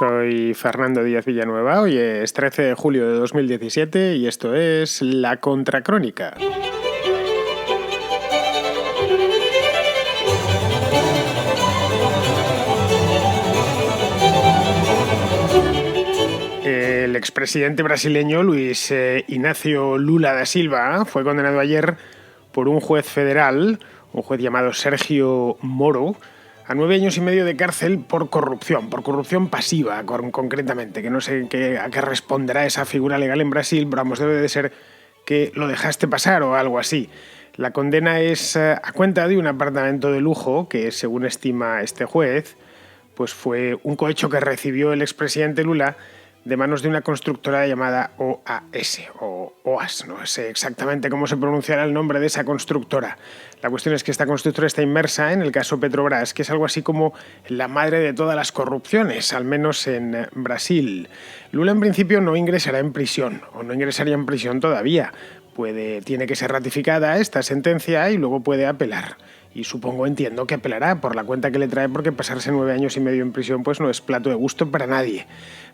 Soy Fernando Díaz Villanueva, hoy es 13 de julio de 2017 y esto es La Contracrónica. El expresidente brasileño Luis Inácio Lula da Silva fue condenado ayer por un juez federal, un juez llamado Sergio Moro, a 9 años y medio de cárcel por corrupción pasiva, concretamente, que no sé a qué responderá esa figura legal en Brasil, pero vamos, debe de ser que lo dejaste pasar o algo así. La condena es a cuenta de un apartamento de lujo que, según estima este juez, pues fue un cohecho que recibió el expresidente Lula de manos de una constructora llamada OAS o OAS. No sé exactamente cómo se pronunciará el nombre de esa constructora. La cuestión es que esta constructora está inmersa en el caso Petrobras, que es algo así como la madre de todas las corrupciones, al menos en Brasil. Lula en principio no ingresará en prisión, o no ingresaría en prisión todavía. Tiene que ser ratificada esta sentencia y luego puede apelar. Y entiendo que apelará por la cuenta que le trae, porque pasarse 9 años y medio en prisión pues no es plato de gusto para nadie.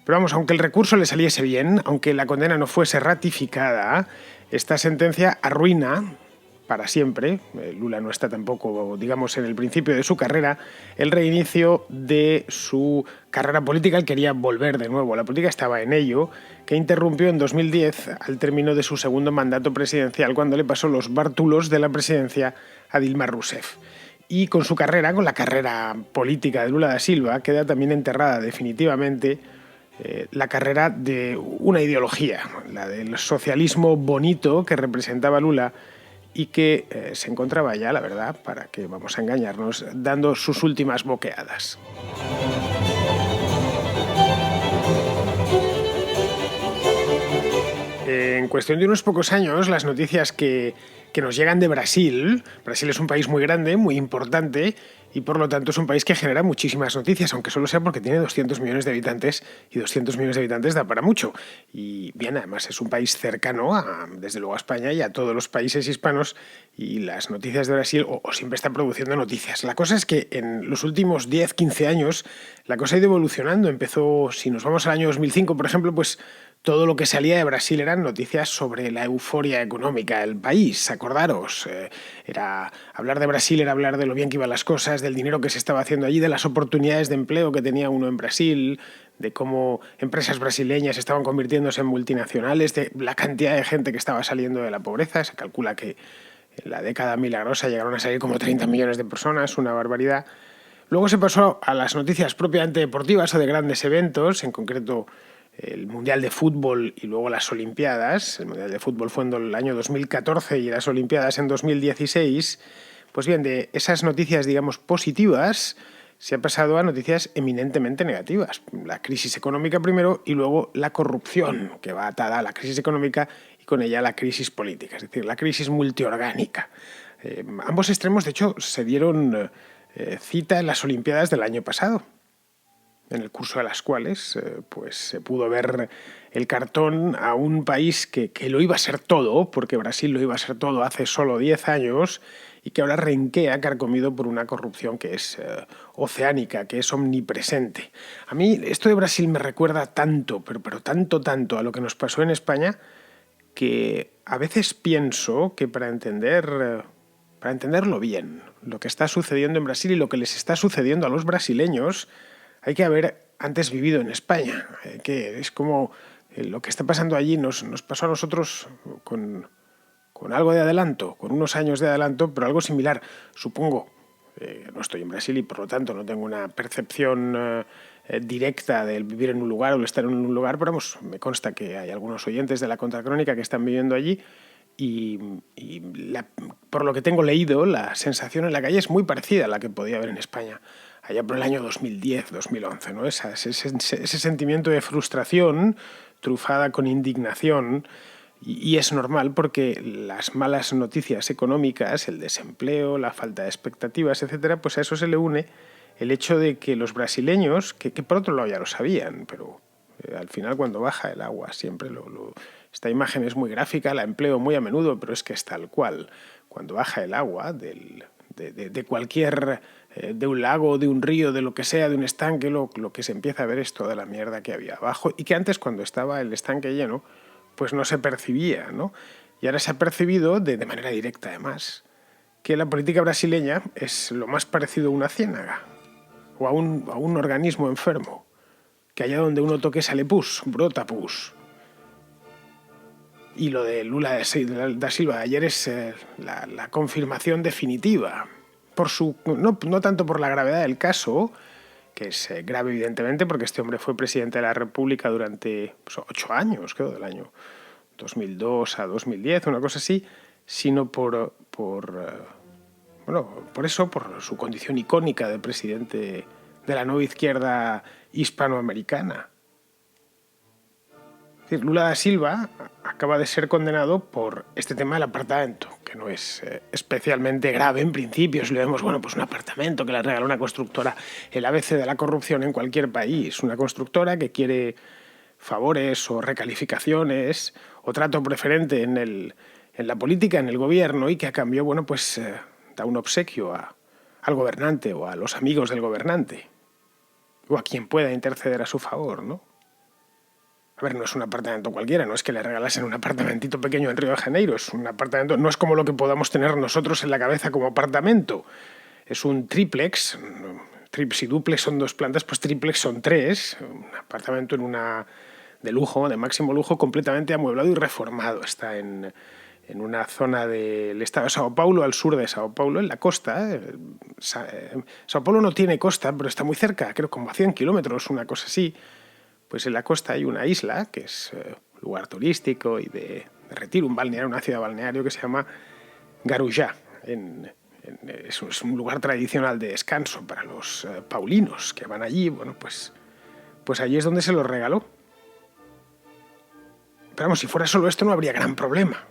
Pero vamos, aunque el recurso le saliese bien, aunque la condena no fuese ratificada, esta sentencia arruina para siempre, Lula no está tampoco, digamos, en el principio de su carrera, el reinicio de su carrera política. Él quería volver de nuevo a la política, estaba en ello, que interrumpió en 2010 al término de su segundo mandato presidencial, cuando le pasó los bártulos de la presidencia a Dilma Rousseff. Y con su carrera, con la carrera política de Lula da Silva, queda también enterrada definitivamente la carrera de una ideología, la del socialismo bonito que representaba Lula y que se encontraba ya, la verdad, para que vamos a engañarnos, dando sus últimas boqueadas. En cuestión de unos pocos años, las noticias que nos llegan de Brasil es un país muy grande, muy importante, y por lo tanto es un país que genera muchísimas noticias, aunque solo sea porque tiene 200 millones de habitantes, y 200 millones de habitantes da para mucho. Y bien, además es un país cercano, desde luego a España y a todos los países hispanos, y las noticias de Brasil o siempre están produciendo noticias. La cosa es que en los últimos 10, 15 años la cosa ha ido evolucionando. Empezó, si nos vamos al año 2005, por ejemplo, pues todo lo que salía de Brasil eran noticias sobre la euforia económica del país. Acordaros, era hablar de Brasil, era hablar de lo bien que iban las cosas, del dinero que se estaba haciendo allí, de las oportunidades de empleo que tenía uno en Brasil, de cómo empresas brasileñas estaban convirtiéndose en multinacionales, de la cantidad de gente que estaba saliendo de la pobreza. Se calcula que en la década milagrosa llegaron a salir como 30 millones de personas, una barbaridad. Luego se pasó a las noticias propiamente deportivas o de grandes eventos, en concreto el Mundial de Fútbol y luego las Olimpiadas. El Mundial de Fútbol fue en el año 2014 y las Olimpiadas en 2016. Pues bien, de esas noticias, digamos, positivas, se ha pasado a noticias eminentemente negativas. La crisis económica primero y luego la corrupción, que va atada a la crisis económica y con ella la crisis política, es decir, la crisis multiorgánica. Ambos extremos, de hecho, se dieron cita en las Olimpiadas del año pasado, en el curso de las cuales pues se pudo ver el cartón a un país que lo iba a ser todo, porque Brasil lo iba a ser todo hace solo 10 años, y que ahora renquea carcomido por una corrupción que es oceánica, que es omnipresente. A mí esto de Brasil me recuerda tanto, pero tanto a lo que nos pasó en España, que a veces pienso que para entenderlo bien, lo que está sucediendo en Brasil y lo que les está sucediendo a los brasileños, hay que haber antes vivido en España, que es como lo que está pasando allí nos pasó a nosotros con algo de adelanto, con unos años de adelanto, pero algo similar. Supongo, no estoy en Brasil y por lo tanto no tengo una percepción directa del vivir en un lugar o el estar en un lugar, pero vamos, me consta que hay algunos oyentes de La Contracrónica que están viviendo allí y por lo que tengo leído, la sensación en la calle es muy parecida a la que podía haber en España allá por el año 2010, 2011, ¿no? Ese sentimiento de frustración trufada con indignación, y es normal porque las malas noticias económicas, el desempleo, la falta de expectativas, etcétera, pues a eso se le une el hecho de que los brasileños, que por otro lado ya lo sabían, pero al final cuando baja el agua siempre esta imagen es muy gráfica, la empleo muy a menudo, pero es que es tal cual. Cuando baja el agua de cualquier de un lago, de un río, de lo que sea, de un estanque, lo que se empieza a ver es toda la mierda que había abajo y que antes, cuando estaba el estanque lleno, pues no se percibía, ¿no? Y ahora se ha percibido, de manera directa además, que la política brasileña es lo más parecido a una ciénaga o a un organismo enfermo, que allá donde uno toque sale pus, brota pus. Y lo de Lula da Silva de ayer es la confirmación definitiva. No tanto por la gravedad del caso, que es grave evidentemente, porque este hombre fue presidente de la República durante 8 años, creo, del año 2002 a 2010, una cosa así, sino por su condición icónica de presidente de la nueva izquierda hispanoamericana. Es decir, Lula da Silva acaba de ser condenado por este tema del apartamento, que no es especialmente grave en principio. Si le vemos, pues un apartamento que le regala una constructora, el ABC de la corrupción en cualquier país, una constructora que quiere favores o recalificaciones o trato preferente en la política, en el gobierno, y que a cambio, da un obsequio al gobernante o a los amigos del gobernante o a quien pueda interceder a su favor, ¿no? A ver, no es un apartamento cualquiera, no es que le regalasen un apartamentito pequeño en Río de Janeiro, es un apartamento, no es como lo que podamos tener nosotros en la cabeza como apartamento, es un triplex, si duplex son 2 plantas, pues triplex son 3, un apartamento de lujo, de máximo lujo, completamente amueblado y reformado. Está en una zona del estado de Sao Paulo, al sur de Sao Paulo, en la costa. Sao Paulo no tiene costa, pero está muy cerca, creo como a 100 kilómetros, una cosa así. Pues en la costa hay una isla, que es un lugar turístico y de retiro, una ciudad balneario que se llama Garujá. Es un lugar tradicional de descanso para los paulinos que van allí. Pues allí es donde se los regaló. Pero vamos, si fuera solo esto no habría gran problema.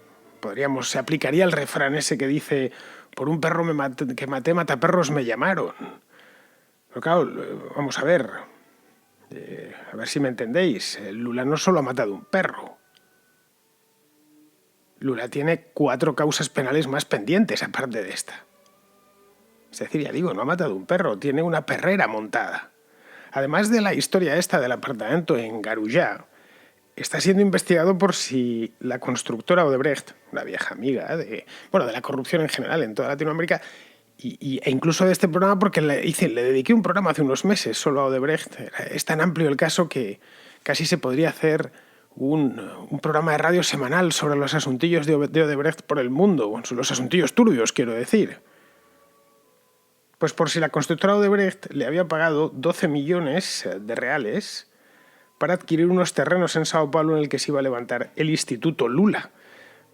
Se aplicaría el refrán ese que dice: por un perro que maté, mataperros me llamaron. Pero claro, vamos a ver si me entendéis. Lula no solo ha matado un perro. Lula tiene 4 causas penales más pendientes aparte de esta. Es decir, ya digo, no ha matado un perro, tiene una perrera montada. Además de la historia esta del apartamento en Garujá, está siendo investigado por si la constructora Odebrecht, una vieja amiga de la corrupción en general en toda Latinoamérica, e incluso de este programa, porque le dediqué un programa hace unos meses solo a Odebrecht. Es tan amplio el caso que casi se podría hacer un programa de radio semanal sobre los asuntillos de Odebrecht por el mundo, los asuntillos turbios, quiero decir. Pues por si la constructora Odebrecht le había pagado 12 millones de reales para adquirir unos terrenos en Sao Paulo en el que se iba a levantar el Instituto Lula,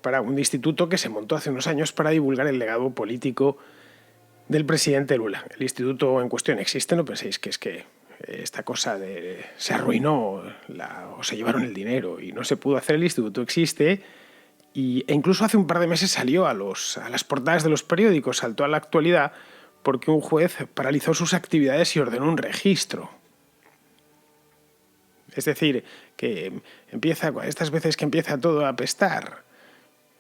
para un instituto que se montó hace unos años para divulgar el legado político del presidente Lula. El instituto en cuestión existe, no penséis que es que esta cosa se arruinó o se llevaron el dinero y no se pudo hacer. El instituto existe e incluso hace un par de meses salió a las portadas de los periódicos, saltó a la actualidad porque un juez paralizó sus actividades y ordenó un registro. Es decir, que estas veces que empieza todo a apestar,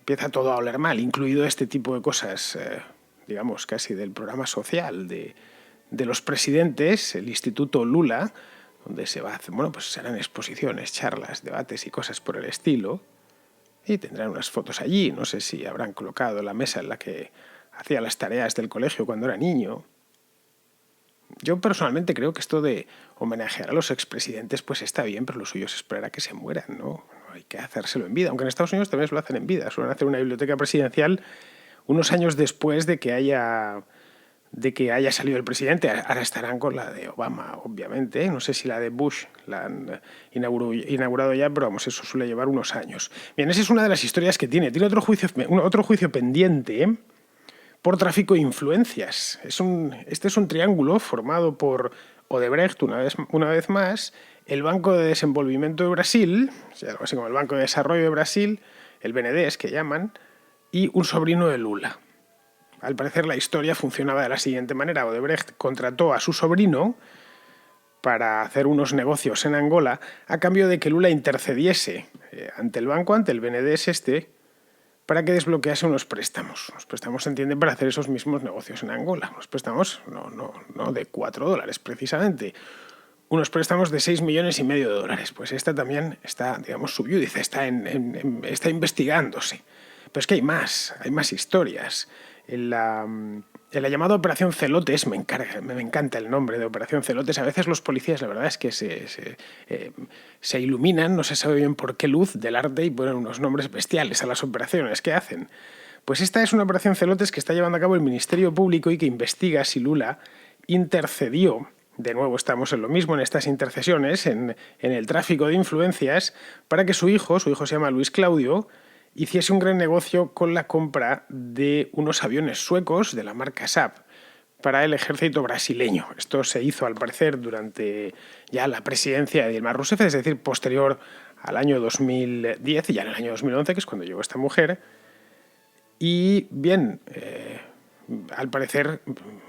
empieza todo a oler mal, incluido este tipo de cosas, casi del programa social de los presidentes, el Instituto Lula, donde se va a hacer, serán exposiciones, charlas, debates y cosas por el estilo, y tendrán unas fotos allí. No sé si habrán colocado la mesa en la que hacía las tareas del colegio cuando era niño. Yo personalmente creo que esto de homenajear a los expresidentes pues está bien, pero lo suyo es esperar a que se mueran, ¿no? Hay que hacérselo en vida, aunque en Estados Unidos también se lo hacen en vida. Suelen hacer una biblioteca presidencial unos años después de que haya salido el presidente. Ahora estarán con la de Obama, obviamente. No sé si la de Bush la han inaugurado ya, pero eso suele llevar unos años. Bien, esa es una de las historias que tiene. Tiene otro juicio pendiente, por tráfico de influencias. Este es un triángulo formado por Odebrecht, una vez más, el Banco de Desenvolvimiento de Brasil, algo así como el Banco de Desarrollo de Brasil, el BNDES que llaman, y un sobrino de Lula. Al parecer la historia funcionaba de la siguiente manera. Odebrecht contrató a su sobrino para hacer unos negocios en Angola a cambio de que Lula intercediese ante el banco, ante el BNDES para que desbloquease unos préstamos. Los préstamos se entienden para hacer esos mismos negocios en Angola. Unos préstamos no de $4 precisamente. Unos préstamos de $6,5 millones. Pues esta también está, digamos, subiúdice, está investigándose. Pero es que hay más historias. En la llamada Operación Celotes, me encanta el nombre de Operación Celotes. A veces los policías, la verdad es que se iluminan, no se sabe bien por qué luz del arte, y ponen unos nombres bestiales a las operaciones que hacen. Pues esta es una Operación Celotes que está llevando a cabo el Ministerio Público y que investiga si Lula intercedió. De nuevo estamos en lo mismo, en estas intercesiones, en el tráfico de influencias, para que su hijo se llama Luis Claudio, hiciese un gran negocio con la compra de unos aviones suecos de la marca Saab para el ejército brasileño. Esto se hizo, al parecer, durante ya la presidencia de Dilma Rousseff, es decir, posterior al año 2010, y ya en el año 2011, que es cuando llegó esta mujer. Y bien, al parecer,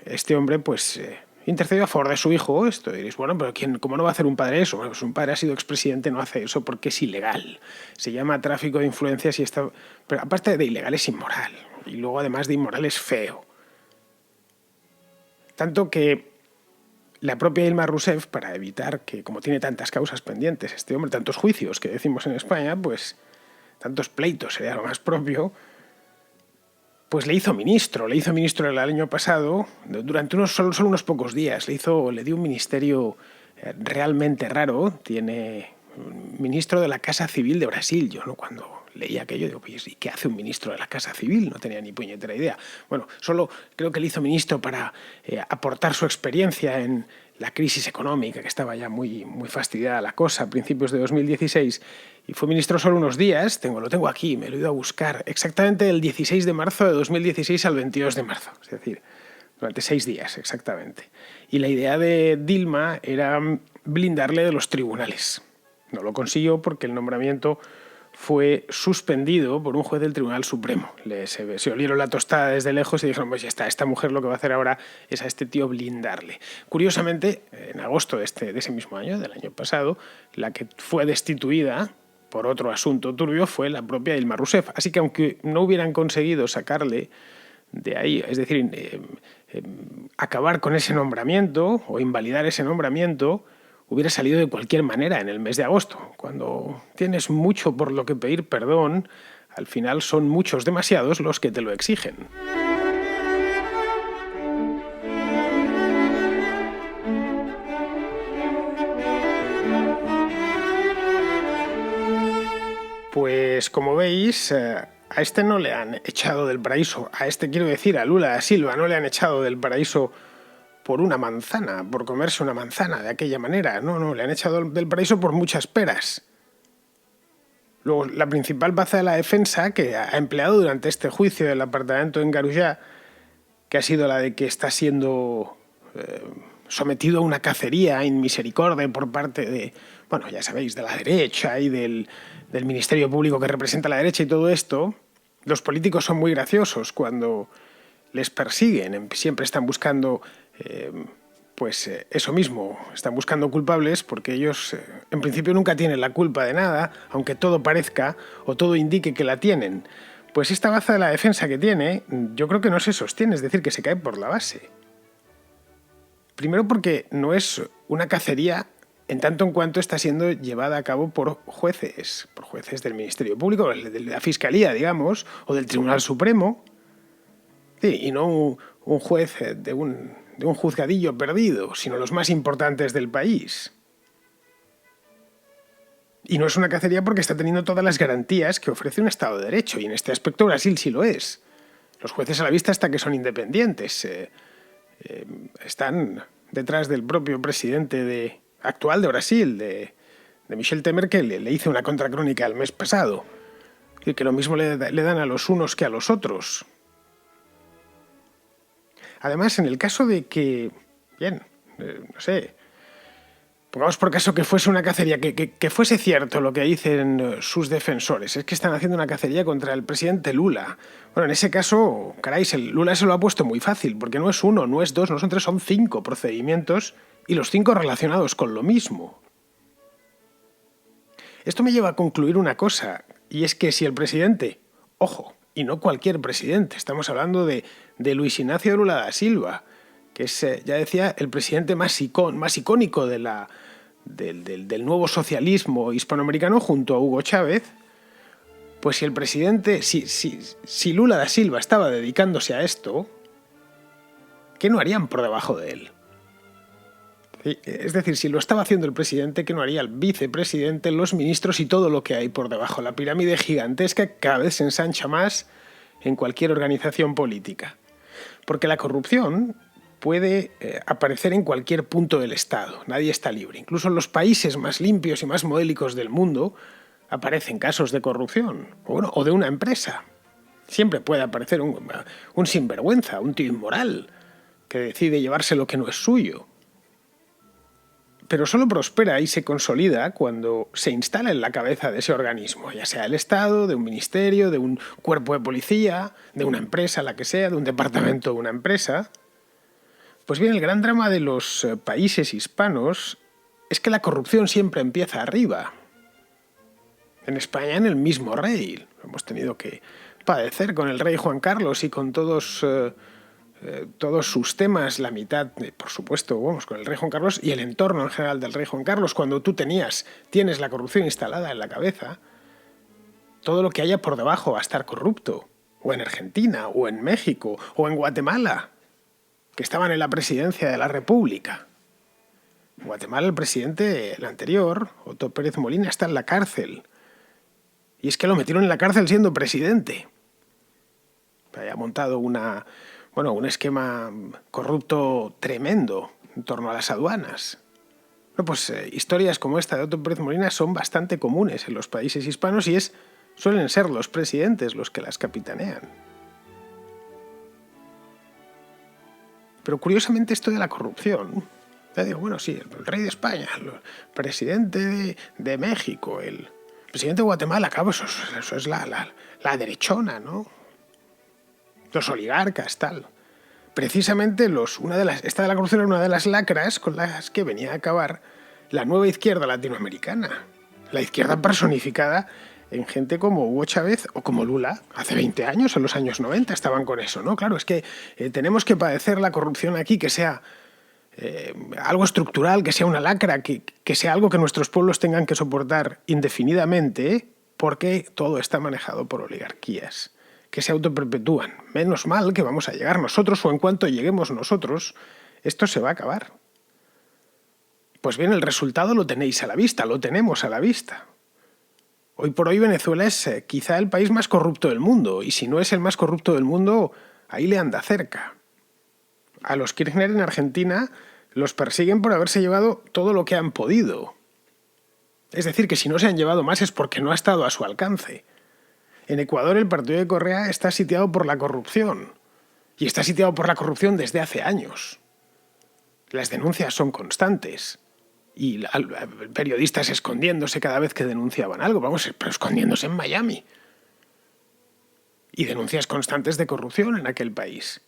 este hombre pues intercedió a favor de su hijo. Esto diréis, bueno, pero ¿cómo no va a hacer un padre eso? Bueno, pues un padre ha sido expresidente, no hace eso porque es ilegal. Se llama tráfico de influencias y está... Pero aparte de ilegal, es inmoral. Y luego, además de inmoral, es feo. Tanto que la propia Dilma Rousseff, para evitar que, como tiene tantas causas pendientes este hombre, tantos juicios que decimos en España, pues tantos pleitos sería lo más propio, pues le hizo ministro el año pasado, durante solo unos pocos días. Le dio un ministerio realmente raro. Tiene ministro de la Casa Civil de Brasil. Yo cuando leí aquello digo, pues, ¿y qué hace un ministro de la Casa Civil? No tenía ni puñetera idea. Bueno, solo creo que le hizo ministro para aportar su experiencia en la crisis económica, que estaba ya muy fastidiada la cosa a principios de 2016, y fue ministro solo unos días. Lo tengo aquí, me lo he ido a buscar, exactamente del 16 de marzo de 2016 al 22 de marzo, es decir, durante 6 días exactamente. Y la idea de Dilma era blindarle de los tribunales. No lo consiguió porque el nombramiento fue suspendido por un juez del Tribunal Supremo. Se olieron la tostada desde lejos y dijeron, pues ya está, esta mujer lo que va a hacer ahora es a este tío blindarle. Curiosamente, en agosto de ese mismo año, del año pasado, la que fue destituida por otro asunto turbio fue la propia Dilma Rousseff. Así que aunque no hubieran conseguido sacarle de ahí, es decir, acabar con ese nombramiento o invalidar ese nombramiento, hubiera salido de cualquier manera en el mes de agosto. Cuando tienes mucho por lo que pedir perdón, al final son muchos demasiados los que te lo exigen. Pues como veis, a este no le han echado del paraíso. A Lula da Silva, no le han echado del paraíso por una manzana, por comerse una manzana de aquella manera. No, le han echado del paraíso por muchas peras. Luego, la principal baza de la defensa que ha empleado durante este juicio del apartamento en Garujá, que ha sido la de que está siendo sometido a una cacería in misericordia por parte de, bueno, ya sabéis, de la derecha y del Ministerio Público que representa a la derecha y todo esto. Los políticos son muy graciosos cuando les persiguen, siempre están buscando eso mismo, están buscando culpables, porque ellos en principio nunca tienen la culpa de nada, aunque todo parezca o todo indique que la tienen. Pues esta baza de la defensa que tiene, yo creo que no se sostiene, es decir, que se cae por la base. Primero porque no es una cacería en tanto en cuanto está siendo llevada a cabo por jueces del Ministerio Público, de la Fiscalía, digamos, o del Tribunal Supremo, sí, y no un juez de un juzgadillo perdido, sino los más importantes del país. Y no es una cacería porque está teniendo todas las garantías que ofrece un Estado de Derecho, y en este aspecto Brasil sí lo es. Los jueces a la vista hasta que son independientes. Están detrás del propio presidente actual de Brasil, de Michel Temer, que le hizo una contracrónica el mes pasado. Y que lo mismo le dan a los unos que a los otros. Además, en el caso de que, no sé, pongamos por caso que fuese una cacería, que fuese cierto lo que dicen sus defensores, es que están haciendo una cacería contra el presidente Lula. Bueno, en ese caso, caray, Lula se lo ha puesto muy fácil, porque no es uno, no es dos, no son tres, son 5 procedimientos, y los 5 relacionados con lo mismo. Esto me lleva a concluir una cosa, y es que si el presidente, ojo, y no cualquier presidente. Estamos hablando de Luis Lula da Silva, que es, ya decía, el presidente más icónico del nuevo socialismo hispanoamericano junto a Hugo Chávez. Pues si el presidente, si Lula da Silva estaba dedicándose a esto, ¿qué no harían por debajo de él? Es decir, si lo estaba haciendo el presidente, ¿qué no haría el vicepresidente, los ministros y todo lo que hay por debajo? La pirámide gigantesca que cada vez se ensancha más en cualquier organización política. Porque la corrupción puede aparecer en cualquier punto del Estado. Nadie está libre. Incluso en los países más limpios y más modélicos del mundo aparecen casos de corrupción, o de una empresa. Siempre puede aparecer un sinvergüenza, un tío inmoral, que decide llevarse lo que no es suyo. Pero solo prospera y se consolida cuando se instala en la cabeza de ese organismo, ya sea el Estado, de un ministerio, de un cuerpo de policía, de una empresa, la que sea, de un departamento de una empresa. Pues bien, el gran drama de los países hispanos es que la corrupción siempre empieza arriba. En España, en el mismo rey. Hemos tenido que padecer con el rey Juan Carlos y con todos sus temas, la mitad, por supuesto, con el rey Juan Carlos y el entorno en general del rey Juan Carlos. Cuando tú tienes la corrupción instalada en la cabeza, todo lo que haya por debajo va a estar corrupto. O en Argentina, o en México, o en Guatemala, que estaban en la presidencia de la República. En Guatemala el presidente, el anterior, Otto Pérez Molina, está en la cárcel. Y es que lo metieron en la cárcel siendo presidente. Había montado un esquema corrupto tremendo en torno a las aduanas. Historias como esta de Otto Pérez Molina son bastante comunes en los países hispanos y suelen ser los presidentes los que las capitanean. Pero curiosamente esto de la corrupción, el rey de España, el presidente de México, el presidente de Guatemala, claro, eso es la derechona, ¿no? Los oligarcas, tal. Precisamente esta de la corrupción era una de las lacras con las que venía a acabar la nueva izquierda latinoamericana. La izquierda personificada en gente como Hugo Chávez o como Lula. Hace 20 años, en los años 90, estaban con eso, ¿no? Claro, es que tenemos que padecer la corrupción aquí, que sea algo estructural, que sea una lacra, que sea algo que nuestros pueblos tengan que soportar indefinidamente, porque todo está manejado por oligarquías que se autoperpetúan. Menos mal que vamos a llegar nosotros, o en cuanto lleguemos nosotros, esto se va a acabar. Pues bien, el resultado lo tenéis a la vista, lo tenemos a la vista. Hoy por hoy Venezuela es quizá el país más corrupto del mundo, y si no es el más corrupto del mundo, ahí le anda cerca. A los Kirchner en Argentina los persiguen por haberse llevado todo lo que han podido. Es decir, que si no se han llevado más es porque no ha estado a su alcance. En Ecuador el partido de Correa está sitiado por la corrupción. Y está sitiado por la corrupción desde hace años. Las denuncias son constantes. Y periodistas escondiéndose cada vez que denunciaban algo. Pero escondiéndose en Miami. Y denuncias constantes de corrupción en aquel país.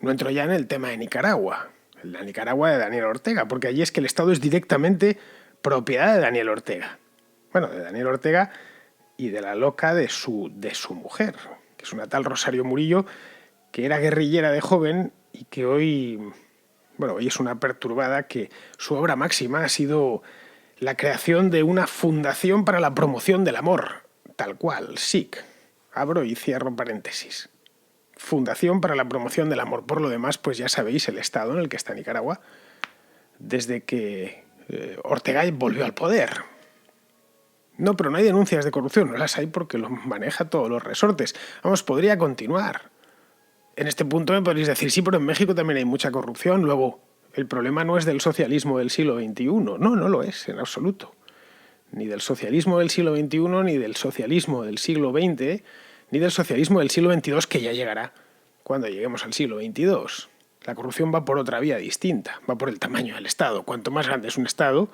No entro ya en el tema de Nicaragua. La Nicaragua de Daniel Ortega. Porque allí es que el Estado es directamente propiedad de Daniel Ortega. De Daniel Ortega y de la loca de su mujer, que es una tal Rosario Murillo, que era guerrillera de joven y que hoy es una perturbada, que su obra máxima ha sido la creación de una fundación para la promoción del amor, tal cual, SIC. Abro y cierro paréntesis. Fundación para la promoción del amor. Por lo demás, pues ya sabéis el estado en el que está Nicaragua desde que Ortega volvió al poder. No, pero no hay denuncias de corrupción, no las hay porque lo maneja todos los resortes. Podría continuar. En este punto me podréis decir, sí, pero en México también hay mucha corrupción. Luego, el problema no es del socialismo del siglo XXI. No lo es, en absoluto. Ni del socialismo del siglo XXI, ni del socialismo del siglo XX, ni del socialismo del siglo XXII, que ya llegará cuando lleguemos al siglo XXII. La corrupción va por otra vía distinta, va por el tamaño del Estado. Cuanto más grande es un Estado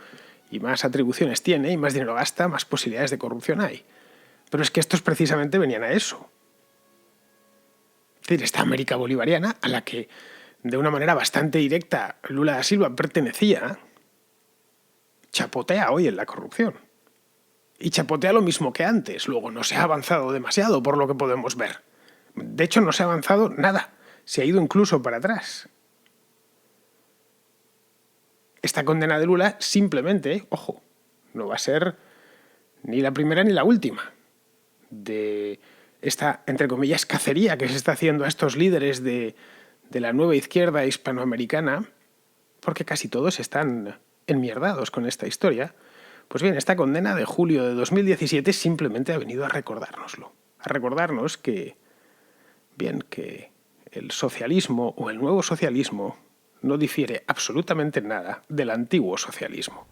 y más atribuciones tiene y más dinero gasta, más posibilidades de corrupción hay. Pero es que estos precisamente venían a eso. Es decir, esta América bolivariana, a la que de una manera bastante directa Lula da Silva pertenecía, chapotea hoy en la corrupción. y chapotea lo mismo que antes. Luego no se ha avanzado demasiado por lo que podemos ver. De hecho, no se ha avanzado nada. Se ha ido incluso para atrás. Esta condena de Lula simplemente, ojo, no va a ser ni la primera ni la última de esta, entre comillas, cacería que se está haciendo a estos líderes de la nueva izquierda hispanoamericana, porque casi todos están enmierdados con esta historia. Pues bien, esta condena de julio de 2017 simplemente ha venido a recordárnoslo, a recordarnos que, bien, que el socialismo o el nuevo socialismo no difiere absolutamente nada del antiguo socialismo.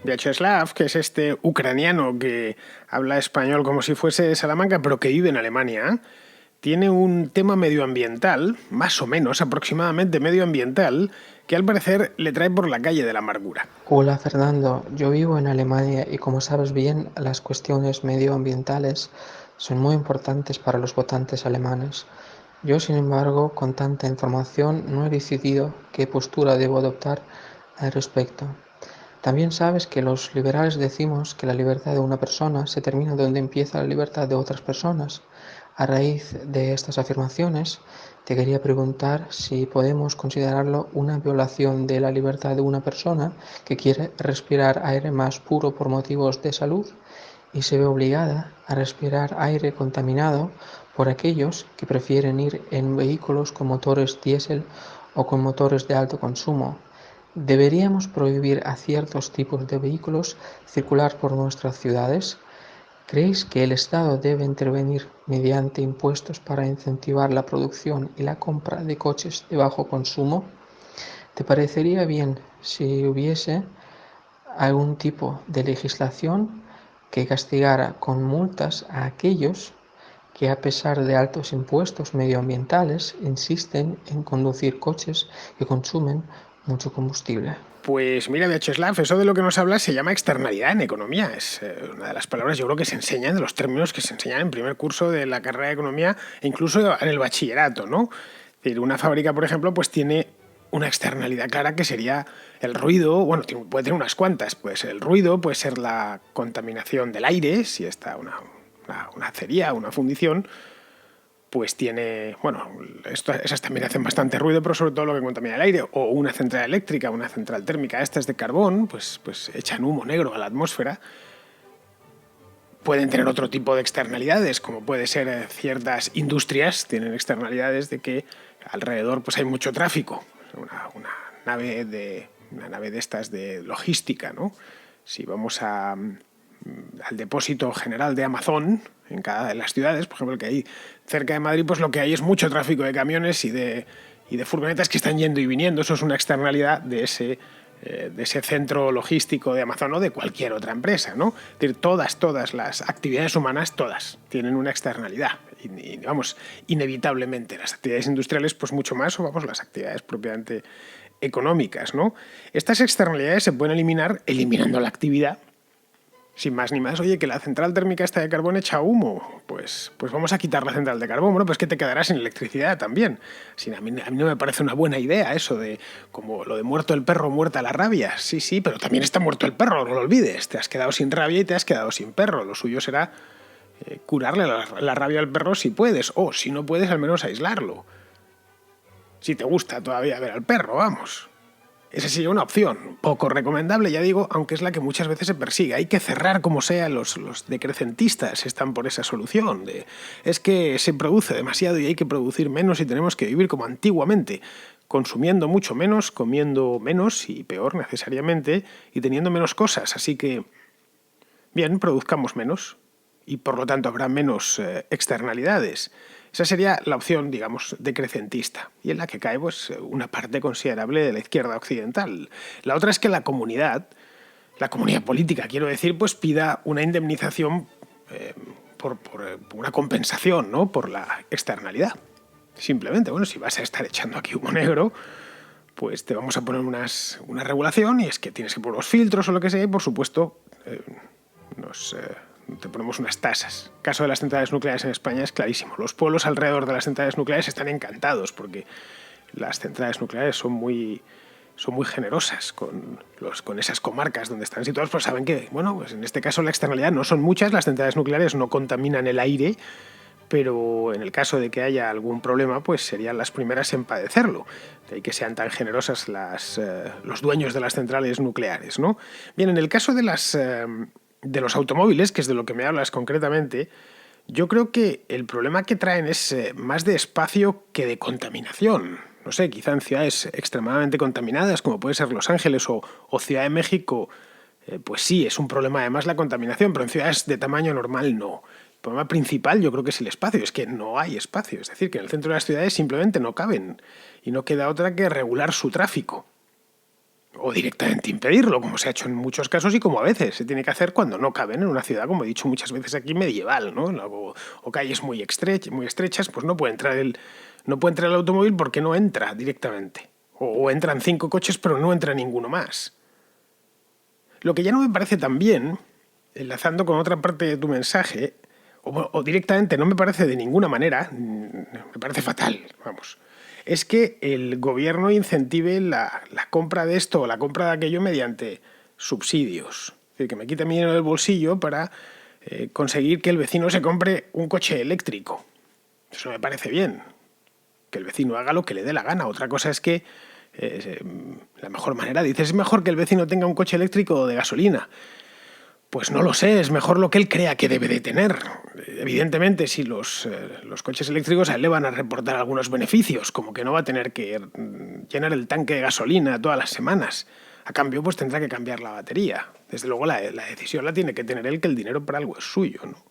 Vyacheslav, que es este ucraniano que habla español como si fuese de Salamanca, pero que vive en Alemania, tiene un tema medioambiental, más o menos aproximadamente medioambiental, que al parecer le trae por la calle de la amargura. Hola Fernando, yo vivo en Alemania y como sabes bien, las cuestiones medioambientales son muy importantes para los votantes alemanes. Yo, sin embargo, con tanta información no he decidido qué postura debo adoptar al respecto. También sabes que los liberales decimos que la libertad de una persona se termina donde empieza la libertad de otras personas. A raíz de estas afirmaciones, te quería preguntar si podemos considerarlo una violación de la libertad de una persona que quiere respirar aire más puro por motivos de salud y se ve obligada a respirar aire contaminado por aquellos que prefieren ir en vehículos con motores diésel o con motores de alto consumo. ¿Deberíamos prohibir a ciertos tipos de vehículos circular por nuestras ciudades? ¿Creéis que el Estado debe intervenir mediante impuestos para incentivar la producción y la compra de coches de bajo consumo? ¿Te parecería bien si hubiese algún tipo de legislación que castigara con multas a aquellos que, a pesar de altos impuestos medioambientales, insisten en conducir coches que consumen mucho combustible? Pues mira, Vyacheslav, eso de lo que nos hablas se llama externalidad en economía. Es una de las palabras, yo creo, que se enseñan, de los términos que se enseñan en primer curso de la carrera de economía e incluso en el bachillerato, ¿no? Es decir, una fábrica, por ejemplo, pues tiene una externalidad clara que sería el ruido. Bueno, puede tener unas cuantas. Puede ser el ruido, puede ser la contaminación del aire, si está una acería, una fundición, pues tiene, bueno, esas también hacen bastante ruido, pero sobre todo lo que contamina el aire, o una central eléctrica, una central térmica, estas de carbón, pues echan humo negro a la atmósfera. Pueden tener otro tipo de externalidades, como puede ser ciertas industrias, tienen externalidades de que alrededor pues hay mucho tráfico. Una nave de estas de logística, ¿no? Si vamos al depósito general de Amazon en cada de las ciudades, por ejemplo, el que hay cerca de Madrid, pues lo que hay es mucho tráfico de camiones y de furgonetas que están yendo y viniendo. Eso es una externalidad de ese centro logístico de Amazon o de cualquier otra empresa, ¿no? Es decir, todas las actividades humanas, todas tienen una externalidad. Y vamos, inevitablemente, las actividades industriales, pues mucho más, o vamos, las actividades propiamente económicas, ¿no? Estas externalidades se pueden eliminar eliminando la actividad. Sin más ni más, oye, que la central térmica esta de carbón echa humo, pues vamos a quitar la central de carbón. Bueno, pues que te quedarás sin electricidad también. A mí no me parece una buena idea eso de, como lo de muerto el perro, muerta la rabia. Sí, pero también está muerto el perro, no lo olvides. Te has quedado sin rabia y te has quedado sin perro. Lo suyo será curarle la rabia al perro si puedes, o si no puedes, al menos aislarlo. Si te gusta todavía ver al perro, vamos. Esa sería una opción, poco recomendable, ya digo, aunque es la que muchas veces se persigue. Hay que cerrar como sea, los decrecentistas están por esa solución. Es que se produce demasiado y hay que producir menos y tenemos que vivir como antiguamente, consumiendo mucho menos, comiendo menos y peor necesariamente, y teniendo menos cosas. Así que, bien, produzcamos menos y por lo tanto habrá menos externalidades. Esa sería la opción, digamos, decrecentista, y en la que cae pues, una parte considerable de la izquierda occidental. La otra es que la comunidad política, quiero decir, pues pida una indemnización por una compensación, ¿no? Por la externalidad. Simplemente, bueno, si vas a estar echando aquí humo negro, pues te vamos a poner una regulación, y es que tienes que poner los filtros o lo que sea, y por supuesto te ponemos unas tasas. El caso de las centrales nucleares en España es clarísimo. Los pueblos alrededor de las centrales nucleares están encantados porque las centrales nucleares son muy generosas con esas comarcas donde están situados, pues saben que, bueno, pues en este caso la externalidad no son muchas, las centrales nucleares no contaminan el aire, pero en el caso de que haya algún problema, pues serían las primeras en padecerlo. De ahí que sean tan generosas los dueños de las centrales nucleares, ¿no? Bien, en el caso de los automóviles, que es de lo que me hablas concretamente, yo creo que el problema que traen es más de espacio que de contaminación. No sé, quizá en ciudades extremadamente contaminadas, como puede ser Los Ángeles o Ciudad de México, pues sí, es un problema además la contaminación, pero en ciudades de tamaño normal no. El problema principal yo creo que es el espacio, es que no hay espacio. Es decir, que en el centro de las ciudades simplemente no caben y no queda otra que regular su tráfico. O directamente impedirlo, como se ha hecho en muchos casos y como a veces se tiene que hacer cuando no caben en una ciudad, como he dicho muchas veces aquí, medieval, ¿no? O calles muy estrechas, pues no puede entrar el automóvil porque no entra directamente. O entran 5 coches pero no entra ninguno más. Lo que ya no me parece tan bien, enlazando con otra parte de tu mensaje, o directamente no me parece de ninguna manera, me parece fatal, vamos, es que el gobierno incentive la compra de esto o la compra de aquello mediante subsidios. Es decir, que me quite mi dinero del bolsillo para conseguir que el vecino se compre un coche eléctrico. Eso me parece bien. Que el vecino haga lo que le dé la gana. Otra cosa es que la mejor manera, dices, es mejor que el vecino tenga un coche eléctrico o de gasolina. Pues no lo sé, es mejor lo que él crea que debe de tener. Evidentemente, si los coches eléctricos a él le van a reportar algunos beneficios, como que no va a tener que llenar el tanque de gasolina todas las semanas. A cambio, pues tendrá que cambiar la batería. Desde luego, la decisión la tiene que tener él, que el dinero para algo es suyo, ¿no?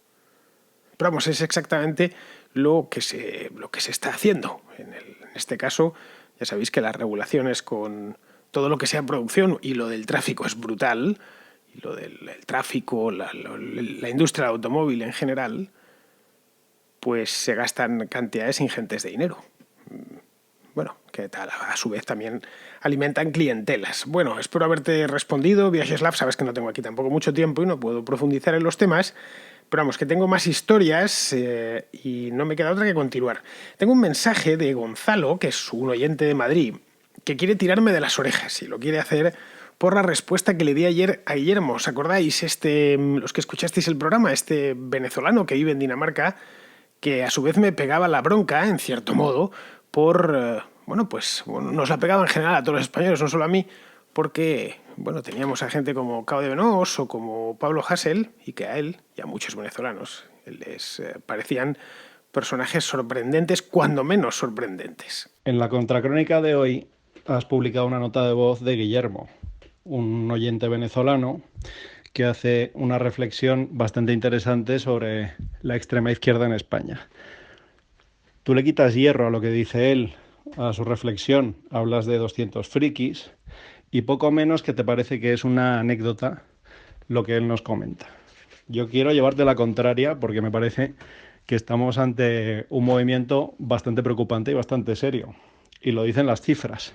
Pero vamos, es exactamente lo que se está haciendo. En este caso, ya sabéis que las regulaciones con todo lo que sea producción y lo del tráfico es brutal. Y lo del tráfico, la industria del automóvil en general, pues se gastan cantidades ingentes de dinero. Bueno, que a su vez también alimentan clientelas. Bueno, espero haberte respondido. Viajeslav, sabes que no tengo aquí tampoco mucho tiempo y no puedo profundizar en los temas, pero vamos, que tengo más historias y no me queda otra que continuar. Tengo un mensaje de Gonzalo, que es un oyente de Madrid, que quiere tirarme de las orejas y lo quiere hacer por la respuesta que le di ayer a Guillermo. ¿Os acordáis? Los que escuchasteis el programa, este venezolano que vive en Dinamarca, que a su vez me pegaba la bronca, en cierto modo, nos la pegaba en general a todos los españoles, no solo a mí, porque, teníamos a gente como Cao de Venós o como Pablo Hasél, y que a él y a muchos venezolanos les parecían personajes sorprendentes, cuando menos sorprendentes. En la contracrónica de hoy has publicado una nota de voz de Guillermo, un oyente venezolano que hace una reflexión bastante interesante sobre la extrema izquierda en España. Tú le quitas hierro a lo que dice él, a su reflexión, hablas de 200 frikis y poco menos que te parece que es una anécdota lo que él nos comenta. Yo quiero llevarte la contraria porque me parece que estamos ante un movimiento bastante preocupante y bastante serio. Y lo dicen las cifras.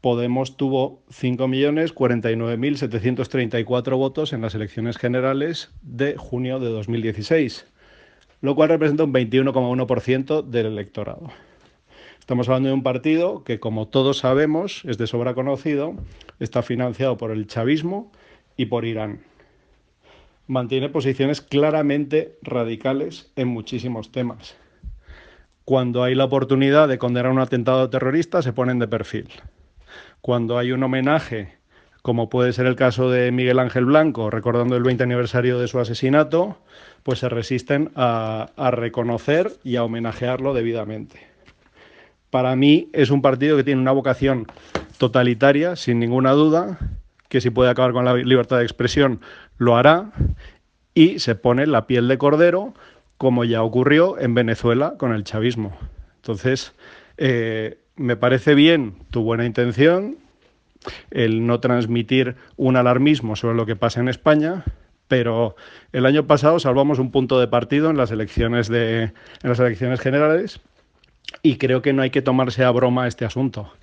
Podemos tuvo 5.049.734 votos en las elecciones generales de junio de 2016, lo cual representa un 21,1% del electorado. Estamos hablando de un partido que, como todos sabemos, es de sobra conocido, está financiado por el chavismo y por Irán. Mantiene posiciones claramente radicales en muchísimos temas. Cuando hay la oportunidad de condenar un atentado terrorista, se ponen de perfil. Cuando hay un homenaje, como puede ser el caso de Miguel Ángel Blanco, recordando el 20 aniversario de su asesinato, pues se resisten a reconocer y a homenajearlo debidamente. Para mí es un partido que tiene una vocación totalitaria, sin ninguna duda, que si puede acabar con la libertad de expresión, lo hará, y se pone la piel de cordero, como ya ocurrió en Venezuela con el chavismo. Entonces, me parece bien tu buena intención, el no transmitir un alarmismo sobre lo que pasa en España, pero el año pasado salvamos un punto de partido en las elecciones generales y creo que no hay que tomarse a broma este asunto.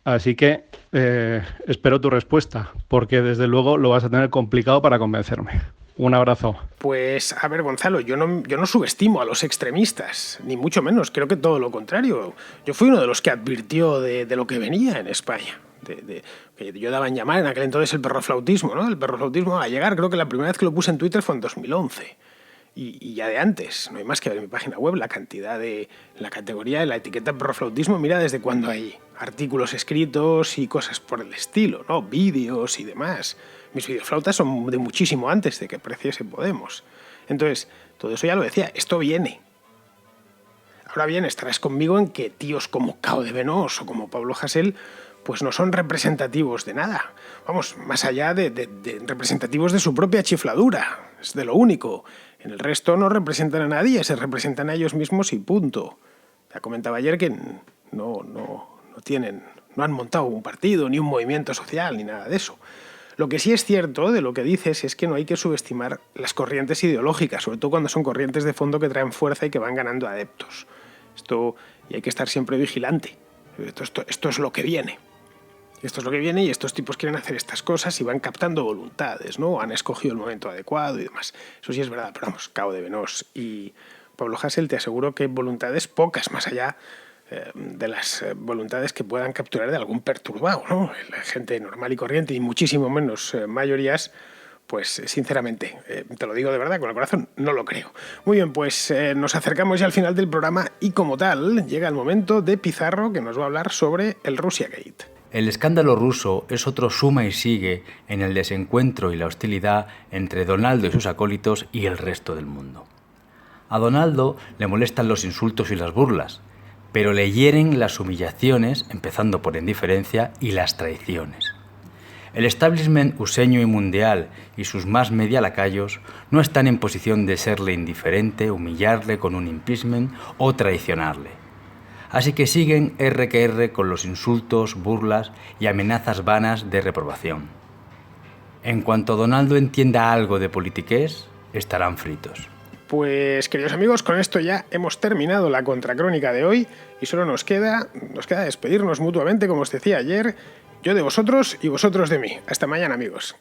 Así que espero tu respuesta, porque desde luego lo vas a tener complicado para convencerme. Un abrazo. Pues, a ver, Gonzalo, yo no subestimo a los extremistas, ni mucho menos, creo que todo lo contrario. Yo fui uno de los que advirtió de lo que venía en España. Que yo daba en llamar en aquel entonces el perroflautismo, ¿no? El perroflautismo a llegar, creo que la primera vez que lo puse en Twitter fue en 2011. Y ya de antes, no hay más que ver en mi página web la cantidad la categoría de la etiqueta perroflautismo, mira desde cuándo hay artículos escritos y cosas por el estilo, ¿no? Vídeos y demás. Mis videoflautas son de muchísimo antes de que apareciese Podemos. Entonces, todo eso ya lo decía, esto viene. Ahora bien, estarás conmigo en que tíos como Cao de Venós o como Pablo Hasél pues no son representativos de nada. Vamos, más allá de representativos de su propia chifladura. Es de lo único. En el resto no representan a nadie, se representan a ellos mismos y punto. Ya comentaba ayer que no han montado un partido, ni un movimiento social, ni nada de eso. Lo que sí es cierto de lo que dices es que no hay que subestimar las corrientes ideológicas, sobre todo cuando son corrientes de fondo que traen fuerza y que van ganando adeptos. Y hay que estar siempre vigilante. Esto es lo que viene. Esto es lo que viene y estos tipos quieren hacer estas cosas y van captando voluntades, ¿no? Han escogido el momento adecuado y demás. Eso sí es verdad, pero vamos, Cao de Venós y Pablo Hasél, te aseguro que voluntades pocas, más allá de las voluntades que puedan capturar de algún perturbado, ¿no? La gente normal y corriente y muchísimo menos mayorías, pues sinceramente, te lo digo de verdad, con el corazón, no lo creo. Muy bien, pues nos acercamos ya al final del programa y como tal, llega el momento de Pizarro, que nos va a hablar sobre el Russiagate. El escándalo ruso es otro suma y sigue en el desencuentro y la hostilidad entre Donaldo y sus acólitos y el resto del mundo. A Donaldo le molestan los insultos y las burlas, pero le hieren las humillaciones, empezando por indiferencia, y las traiciones. El establishment useño y mundial y sus más media lacayos no están en posición de serle indiferente, humillarle con un impeachment o traicionarle. Así que siguen R que R con los insultos, burlas y amenazas vanas de reprobación. En cuanto Donaldo entienda algo de politiqués, estarán fritos. Pues, queridos amigos, con esto ya hemos terminado la contracrónica de hoy y solo nos queda despedirnos mutuamente, como os decía ayer, yo de vosotros y vosotros de mí. Hasta mañana, amigos.